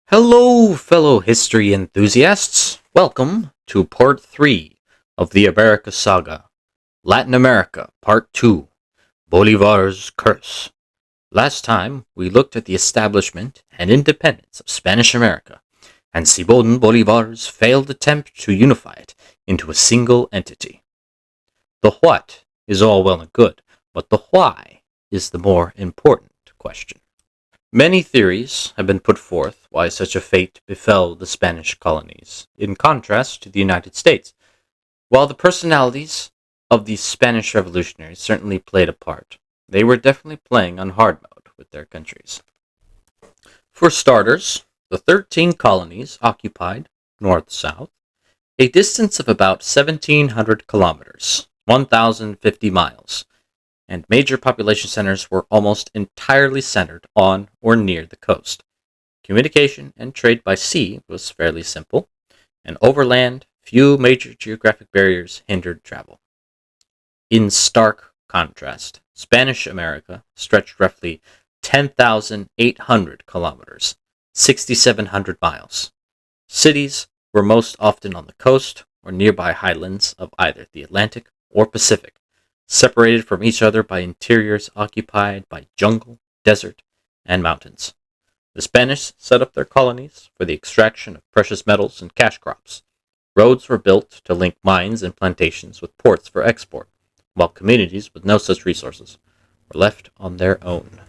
Hello, fellow history enthusiasts. Welcome to Part 3 of the America Saga, Latin America, Part 2, Bolivar's Curse. Last time, we looked at the establishment and independence of Spanish America, and Simon Bolivar's failed attempt to unify it into a single entity. The what is all well and good, but the why is the more important question. Many theories have been put forth why such a fate befell the Spanish colonies, in contrast to the United States. While the personalities of the Spanish revolutionaries certainly played a part, they were definitely playing on hard mode with their countries. For starters, the 13 colonies occupied, north-south, a distance of about 1,700 kilometers, 1,050 miles, and major population centers were almost entirely centered on or near the coast. Communication and trade by sea was fairly simple, and overland, few major geographic barriers hindered travel. In stark contrast, Spanish America stretched roughly 10,800 kilometers, 6,700 miles. Cities were most often on the coast or nearby highlands of either the Atlantic or Pacific, separated from each other by interiors occupied by jungle, desert, and mountains. The Spanish set up their colonies for the extraction of precious metals and cash crops. Roads were built to link mines and plantations with ports for export, while communities with no such resources were left on their own.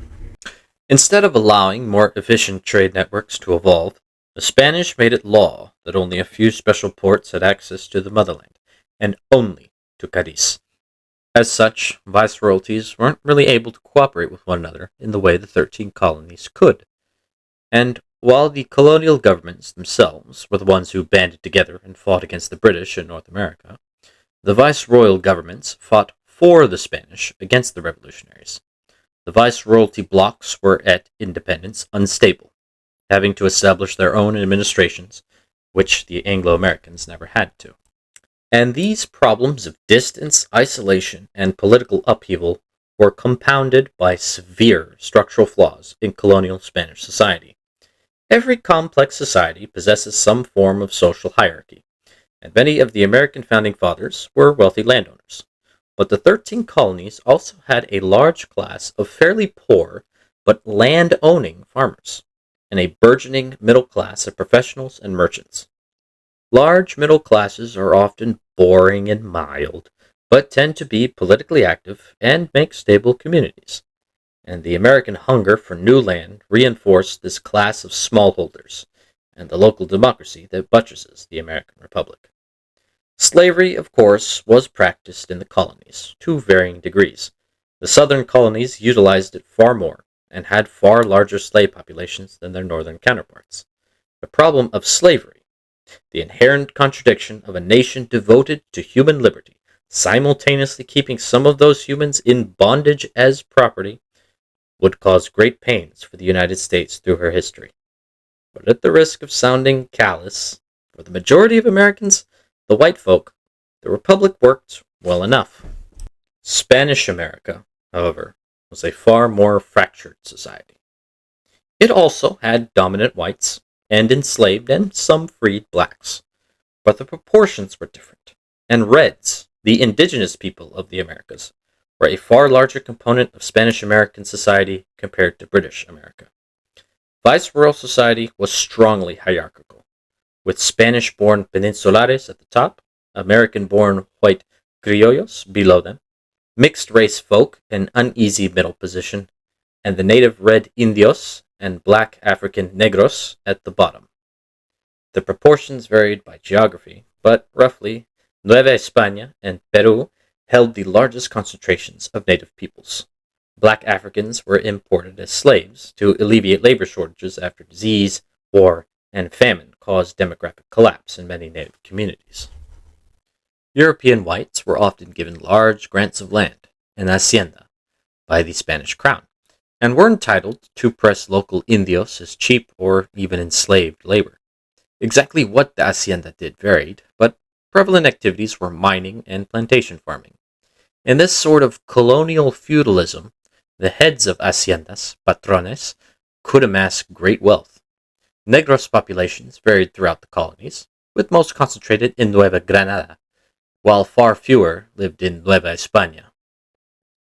Instead of allowing more efficient trade networks to evolve, the Spanish made it law that only a few special ports had access to the motherland, and only to Cadiz. As such, viceroyalties weren't really able to cooperate with one another in the way the 13 colonies could. And while the colonial governments themselves were the ones who banded together and fought against the British in North America, the viceroyal governments fought for the Spanish against the revolutionaries. The viceroyalty blocs were at independence unstable, having to establish their own administrations, which the Anglo-Americans never had to. And these problems of distance, isolation, and political upheaval were compounded by severe structural flaws in colonial Spanish society. Every complex society possesses some form of social hierarchy, and many of the American founding fathers were wealthy landowners. But the 13 colonies also had a large class of fairly poor but land-owning farmers, and a burgeoning middle class of professionals and merchants. Large middle classes are often boring and mild, but tend to be politically active and make stable communities. And the American hunger for new land reinforced this class of smallholders and the local democracy that buttresses the American Republic. Slavery, of course, was practiced in the colonies, to varying degrees. The southern colonies utilized it far more, and had far larger slave populations than their northern counterparts. The problem of slavery, the inherent contradiction of a nation devoted to human liberty, simultaneously keeping some of those humans in bondage as property, would cause great pains for the United States through her history. But at the risk of sounding callous, for the majority of Americans, the white folk, the Republic worked well enough. Spanish America, however, was a far more fractured society. It also had dominant whites, and enslaved and some freed blacks. But the proportions were different, and Reds, the indigenous people of the Americas, were a far larger component of Spanish American society compared to British America. Viceroyal society was strongly hierarchical, with Spanish-born peninsulares at the top, American-born white criollos below them, mixed-race folk in uneasy middle position, and the native red indios and black African negros at the bottom. The proportions varied by geography, but roughly, Nueva España and Peru held the largest concentrations of native peoples. Black Africans were imported as slaves to alleviate labor shortages after disease, war, and famine caused demographic collapse in many native communities. European whites were often given large grants of land, an hacienda, by the Spanish crown, and were entitled to press local indios as cheap or even enslaved labor. Exactly what the hacienda did varied, but prevalent activities were mining and plantation farming. In this sort of colonial feudalism, the heads of haciendas, patrones, could amass great wealth. Negros populations varied throughout the colonies, with most concentrated in Nueva Granada, while far fewer lived in Nueva España.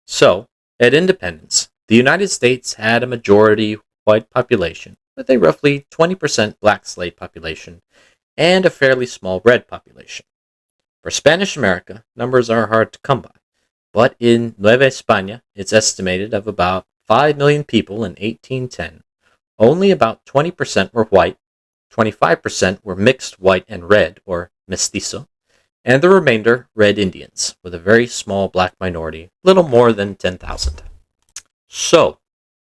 So, at independence, the United States had a majority white population, with a roughly 20% black slave population and a fairly small red population. For Spanish America, numbers are hard to come by, but in Nueva España, it's estimated of about 5 million people in 1810. Only about 20% were white, 25% were mixed white and red, or mestizo, and the remainder red Indians, with a very small black minority, little more than 10,000. So,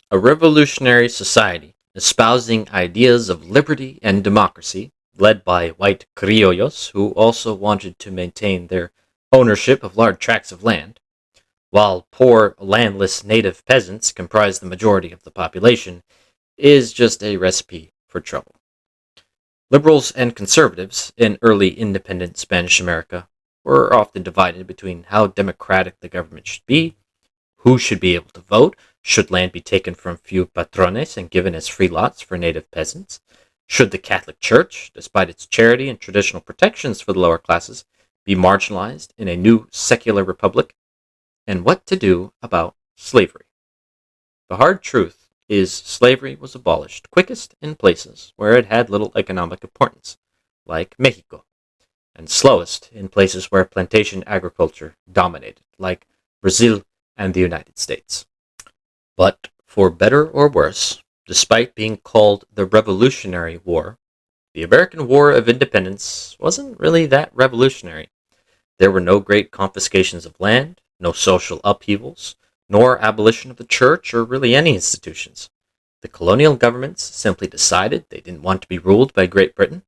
a revolutionary society espousing ideas of liberty and democracy, led by white criollos who also wanted to maintain their ownership of large tracts of land, while poor, landless native peasants comprised the majority of the population, is just a recipe for trouble. Liberals and conservatives in early independent Spanish America were often divided between how democratic the government should be, who should be able to vote, should land be taken from few patrones and given as free lots for native peasants, should the Catholic Church, despite its charity and traditional protections for the lower classes, be marginalized in a new secular republic, and what to do about slavery. The hard truth is slavery was abolished quickest in places where it had little economic importance, like Mexico, and slowest in places where plantation agriculture dominated, like Brazil and the United States. But for better or worse, despite being called the Revolutionary War, the American War of Independence wasn't really that revolutionary. There were no great confiscations of land, no social upheavals, nor abolition of the church or really any institutions. The colonial governments simply decided they didn't want to be ruled by Great Britain.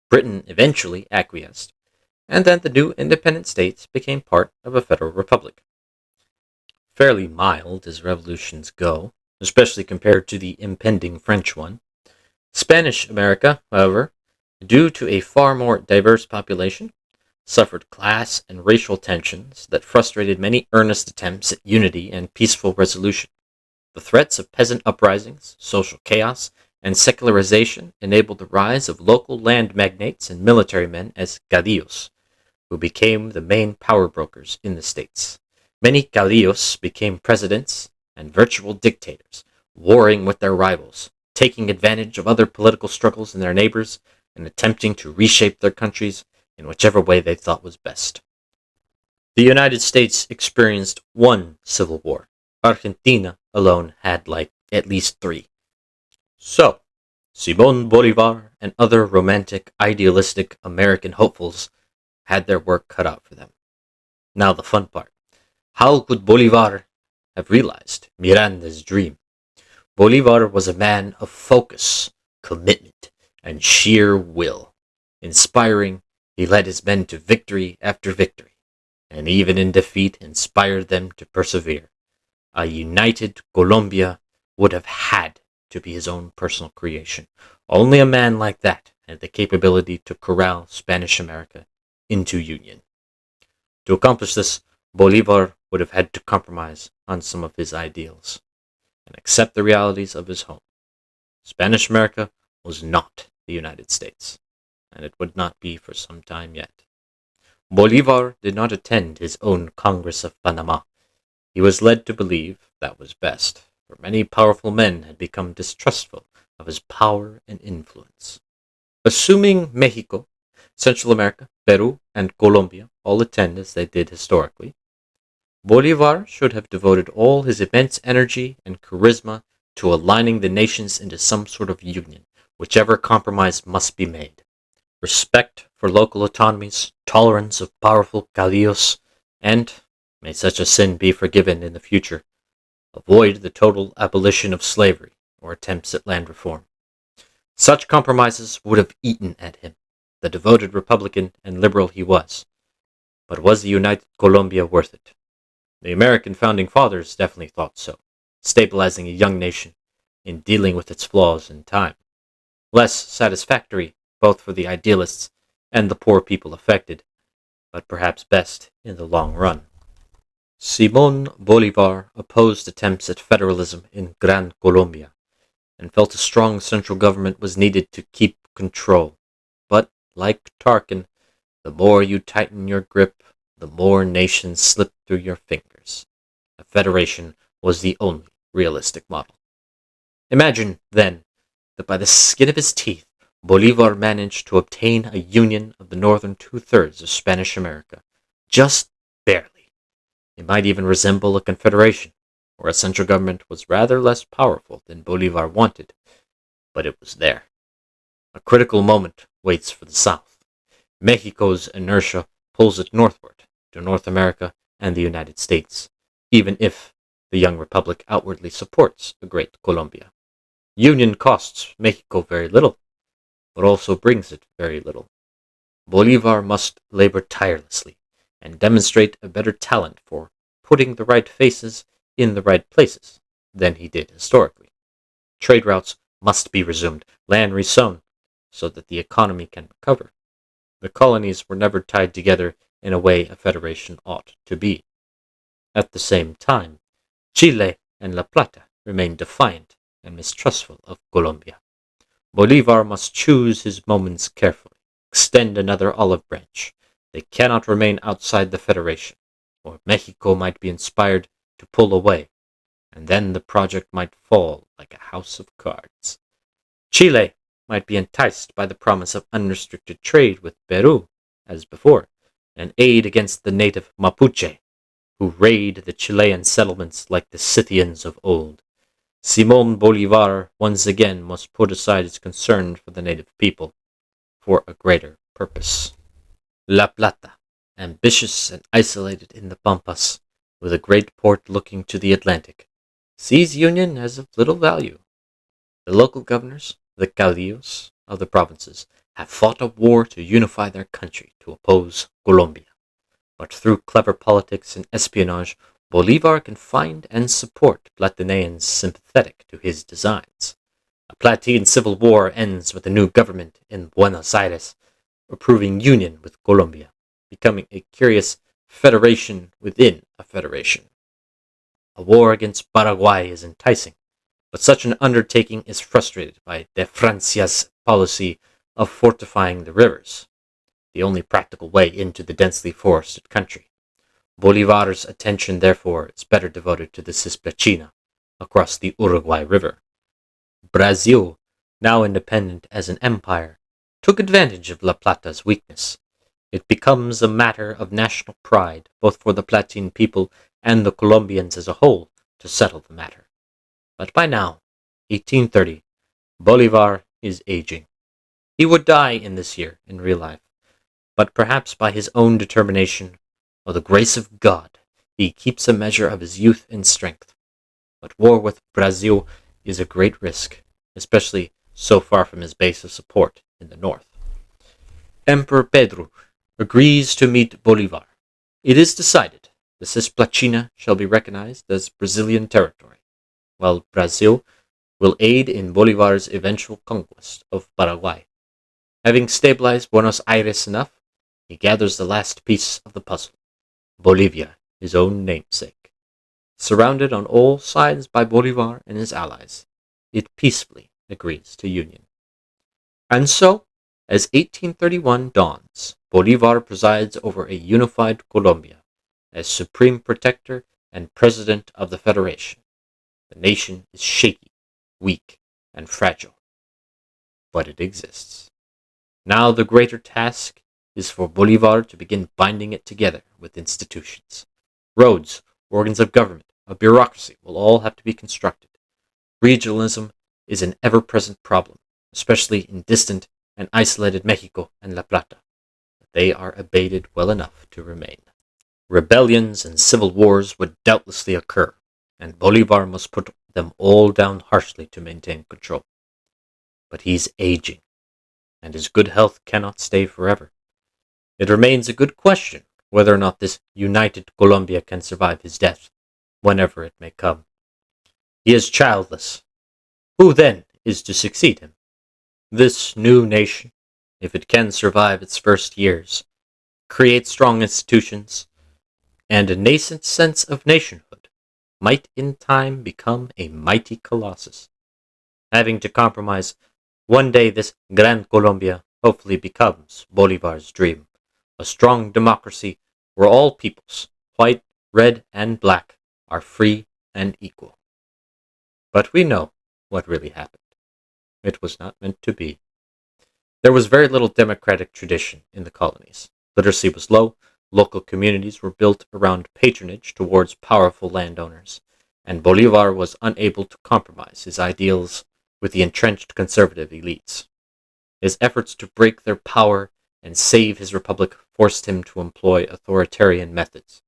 Britain eventually acquiesced, and then the new independent states became part of a federal republic. Fairly mild as revolutions go, especially compared to the impending French one. Spanish America, however, due to a far more diverse population, suffered class and racial tensions that frustrated many earnest attempts at unity and peaceful resolution. The threats of peasant uprisings, social chaos, and secularization enabled the rise of local land magnates and military men as caudillos, who became the main power brokers in the states. Many caudillos became presidents and virtual dictators, warring with their rivals, taking advantage of other political struggles in their neighbors, and attempting to reshape their countries in whichever way they thought was best. The United States experienced one civil war. Argentina alone had at least three. So, Simon Bolivar and other romantic, idealistic American hopefuls had their work cut out for them. Now the fun part. How could Bolivar have realized Miranda's dream? Bolivar was a man of focus, commitment, and sheer will. Inspiring, he led his men to victory after victory, and even in defeat inspired them to persevere. A united Colombia would have had to be his own personal creation. Only a man like that had the capability to corral Spanish America into union. To accomplish this, Bolivar would have had to compromise on some of his ideals and accept the realities of his home. Spanish America was not the United States, and it would not be for some time yet. Bolivar did not attend his own Congress of Panama. He was led to believe that was best, for many powerful men had become distrustful of his power and influence. Assuming Mexico, Central America, Peru, and Colombia all attend as they did historically, Bolivar should have devoted all his immense energy and charisma to aligning the nations into some sort of union, whichever compromise must be made. Respect for local autonomies, tolerance of powerful caudillos, and, may such a sin be forgiven in the future, avoid the total abolition of slavery or attempts at land reform. Such compromises would have eaten at him, the devoted Republican and liberal he was. But was the United Colombia worth it? The American founding fathers definitely thought so, stabilizing a young nation in dealing with its flaws in time. Less satisfactory both for the idealists and the poor people affected, but perhaps best in the long run. Simon Bolivar opposed attempts at federalism in Gran Colombia. and felt a strong central government was needed to keep control. But, like Tarkin, the more you tighten your grip, the more nations slip through your fingers. A federation was the only realistic model. Imagine, then, that by the skin of his teeth, Bolivar managed to obtain a union of the northern two-thirds of Spanish America. Just barely. It might even resemble a confederation, where a central government was rather less powerful than Bolivar wanted, but it was there. A critical moment waits for the South. Mexico's inertia pulls it northward, to North America and the United States, even if the young republic outwardly supports a great Colombia. Union costs Mexico very little, but also brings it very little. Bolivar must labor tirelessly and demonstrate a better talent for putting the right faces in the right places than he did historically. Trade routes must be resumed, land resown, so that the economy can recover. The colonies were never tied together in a way a federation ought to be. At the same time, Chile and La Plata remained defiant and mistrustful of Colombia. Bolivar must choose his moments carefully, extend another olive branch. They cannot remain outside the federation, or Mexico might be inspired to pull away, and then the project might fall like a house of cards. Chile might be enticed by the promise of unrestricted trade with Peru, as before, and aid against the native Mapuche, who raid the Chilean settlements like the Scythians of old. Simon Bolivar once again must put aside his concern for the native people for a greater purpose. La Plata, ambitious and isolated in the Pampas, with a great port looking to the Atlantic, sees union as of little value. The local governors, the caudillos of the provinces, have fought a war to unify their country to oppose Colombia. But through clever politics and espionage, Bolivar can find and support Plataneans sympathetic to his designs. A Platine civil war ends with a new government in Buenos Aires, approving union with Colombia, becoming a curious federation within a federation. A war against Paraguay is enticing, but such an undertaking is frustrated by de Francia's policy of fortifying the rivers, the only practical way into the densely forested country. Bolivar's attention, therefore, is better devoted to the Cisplachina, across the Uruguay River. Brazil, now independent as an empire, took advantage of La Plata's weakness. It becomes a matter of national pride, both for the Platine people and the Colombians as a whole, to settle the matter. But by now, 1830, Bolivar is aging. He would die in this year in real life, but perhaps by his own determination, or the grace of God, he keeps a measure of his youth and strength. But war with Brazil is a great risk, especially so far from his base of support in the north. Emperor Pedro agrees to meet Bolivar. It is decided the Cisplachina shall be recognized as Brazilian territory, while Brazil will aid in Bolivar's eventual conquest of Paraguay. Having stabilized Buenos Aires enough, he gathers the last piece of the puzzle, Bolivia, his own namesake. Surrounded on all sides by Bolivar and his allies, it peacefully agrees to union. And so, as 1831 dawns, Bolivar presides over a unified Colombia as supreme protector and president of the Federation. The nation is shaky, weak, and fragile, but it exists. Now the greater task is for Bolivar to begin binding it together with institutions. Roads, organs of government, a bureaucracy will all have to be constructed. Regionalism is an ever-present problem, especially in distant and isolated Mexico and La Plata, but they are abated well enough to remain. Rebellions and civil wars would doubtlessly occur, and Bolivar must put them all down harshly to maintain control. But he's aging, and his good health cannot stay forever. It remains a good question whether or not this united Colombia can survive his death, whenever it may come. He is childless. Who then is to succeed him? This new nation, if it can survive its first years, create strong institutions, and a nascent sense of nationhood, might in time become a mighty colossus. having to compromise. One day this Gran Colombia hopefully becomes Bolivar's dream, a strong democracy where all peoples, white, red, and black, are free and equal. But we know what really happened. It was not meant to be. There was very little democratic tradition in the colonies. Literacy was low, local communities were built around patronage towards powerful landowners, and Bolivar was unable to compromise his ideals with the entrenched conservative elites. His efforts to break their power and save his republic forced him to employ authoritarian methods,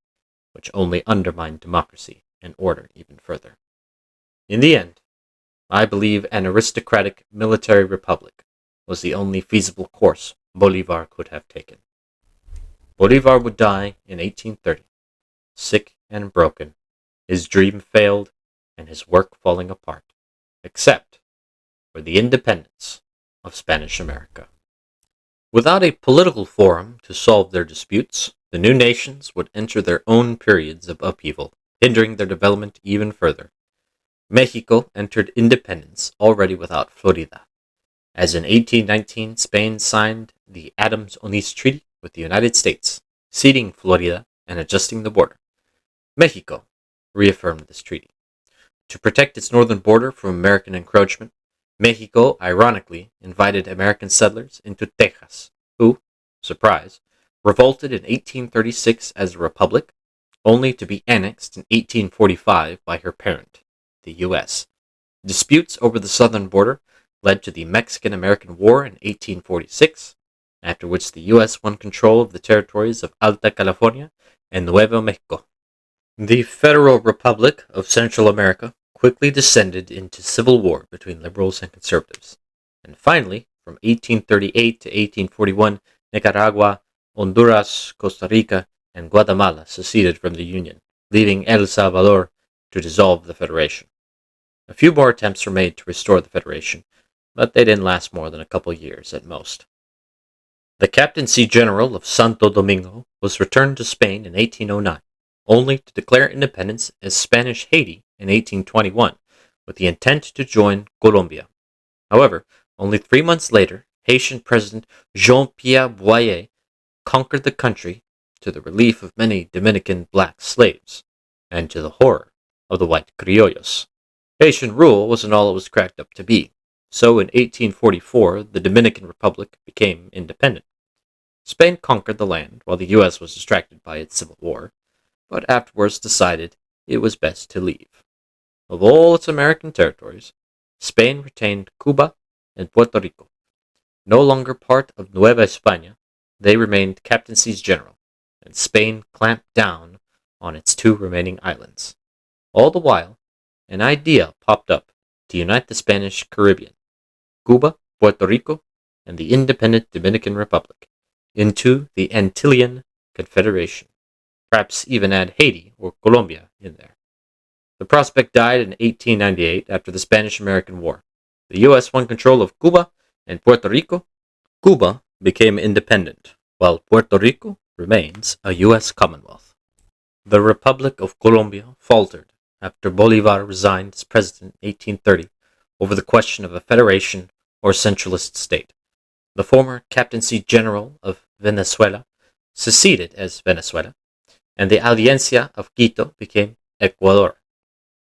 which only undermined democracy and order even further. In the end, I believe an aristocratic military republic was the only feasible course Bolivar could have taken. Bolivar would die in 1830, sick and broken, his dream failed, and his work falling apart, except for the independence of Spanish America. Without a political forum to solve their disputes, the new nations would enter their own periods of upheaval, hindering their development even further. Mexico entered independence already without Florida, as in 1819 Spain signed the Adams-Onis Treaty with the United States, ceding Florida and adjusting the border. Mexico reaffirmed this treaty. To protect its northern border from American encroachment, Mexico ironically invited American settlers into Texas, who, surprise, revolted in 1836 as a republic, only to be annexed in 1845 by her parent, the U.S. Disputes over the southern border led to the Mexican-American War in 1846, after which the U.S. won control of the territories of Alta California and Nuevo Mexico. The Federal Republic of Central America quickly descended into civil war between liberals and conservatives. And finally, from 1838 to 1841, Nicaragua, Honduras, Costa Rica, and Guatemala seceded from the Union, leaving El Salvador to dissolve the Federation. A few more attempts were made to restore the Federation, but they didn't last more than a couple years at most. The Captaincy General of Santo Domingo was returned to Spain in 1809, only to declare independence as Spanish Haiti in 1821, with the intent to join Colombia. However, only 3 months later, Haitian President Jean-Pierre Boyer conquered the country to the relief of many Dominican black slaves, and to the horror of the white criollos. Haitian rule wasn't all it was cracked up to be, so in 1844 the Dominican Republic became independent. Spain conquered the land while the U.S. was distracted by its civil war, but afterwards decided it was best to leave. Of all its American territories, Spain retained Cuba and Puerto Rico. No longer part of Nueva España, they remained captaincies general, and Spain clamped down on its 2 remaining islands. All the while, an idea popped up to unite the Spanish Caribbean, Cuba, Puerto Rico, and the independent Dominican Republic, into the Antillean Confederation, perhaps even add Haiti or Colombia in there. The prospect died in 1898 after the Spanish-American War. The U.S. won control of Cuba and Puerto Rico. Cuba became independent, while Puerto Rico remains a U.S. Commonwealth. The Republic of Colombia faltered after Bolivar resigned as president in 1830 over the question of a federation or centralist state. The former Captaincy General of Venezuela seceded as Venezuela, and the Audiencia of Quito became Ecuador,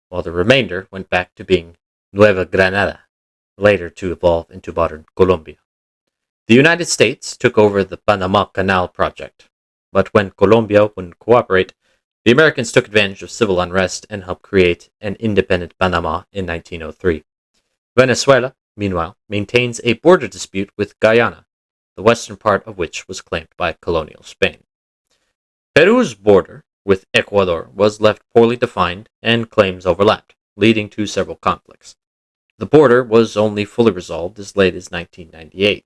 while the remainder went back to being Nueva Granada, later to evolve into modern Colombia. The United States took over the Panama Canal project, but when Colombia wouldn't cooperate, the Americans took advantage of civil unrest and helped create an independent Panama in 1903. Venezuela, meanwhile, maintains a border dispute with Guyana, the western part of which was claimed by colonial Spain. Peru's border with Ecuador was left poorly defined and claims overlapped, leading to several conflicts. The border was only fully resolved as late as 1998.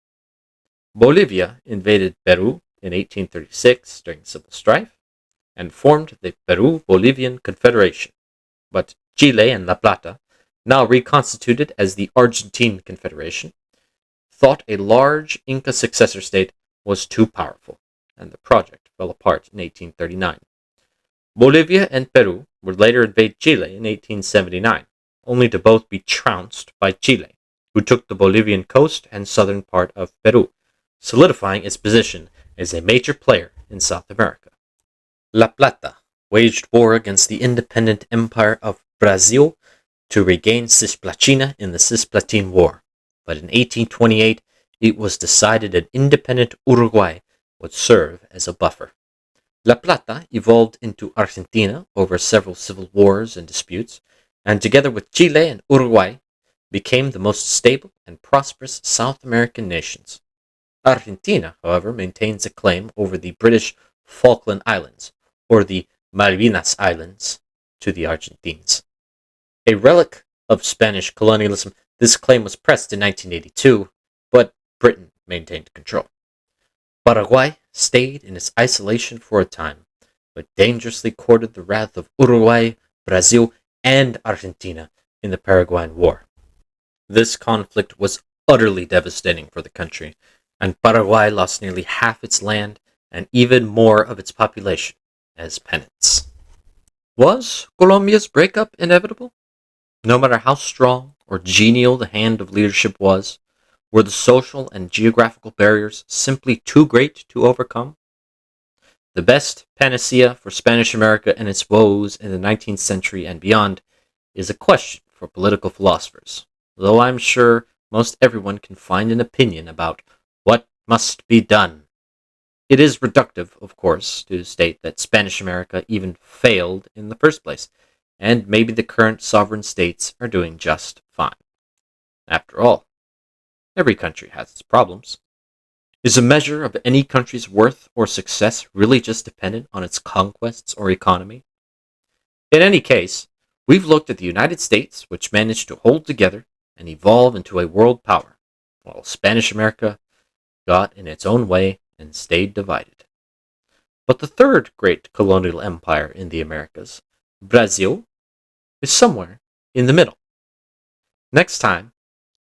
Bolivia invaded Peru in 1836 during civil strife and formed the Peru-Bolivian Confederation, but Chile and La Plata, now reconstituted as the Argentine Confederation, thought a large Inca successor state was too powerful, and the project fell apart in 1839. Bolivia and Peru would later invade Chile in 1879, only to both be trounced by Chile who took the Bolivian coast and southern part of Peru, solidifying its position as a major player in South America. La Plata waged war against the independent empire of Brazil to regain Cisplatina in the Cisplatine War, but in 1828 it was decided an independent Uruguay would serve as a buffer. La Plata evolved into Argentina over several civil wars and disputes, and together with Chile and Uruguay, became the most stable and prosperous South American nations. Argentina, however, maintains a claim over the British Falkland Islands, or the Malvinas Islands, to the Argentines. A relic of Spanish colonialism, this claim was pressed in 1982, but Britain maintained control. Paraguay stayed in its isolation for a time, but dangerously courted the wrath of Uruguay, Brazil, and Argentina in the Paraguayan War. This conflict was utterly devastating for the country, and Paraguay lost nearly half its land and even more of its population as penance. Was Colombia's breakup inevitable? No matter how strong or genial the hand of leadership was, were the social and geographical barriers simply too great to overcome? The best panacea for Spanish America and its woes in the 19th century and beyond is a question for political philosophers, though I'm sure most everyone can find an opinion about what must be done. It is reductive, of course, to state that Spanish America even failed in the first place, and maybe the current sovereign states are doing just fine. After all, every country has its problems. Is a measure of any country's worth or success really just dependent on its conquests or economy? In any case, we've looked at the United States, which managed to hold together and evolve into a world power, while Spanish America got in its own way and stayed divided. But the third great colonial empire in the Americas, Brazil, is somewhere in the middle. Next time,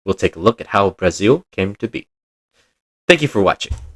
we'll take a look at how Brazil came to be. Thank you for watching.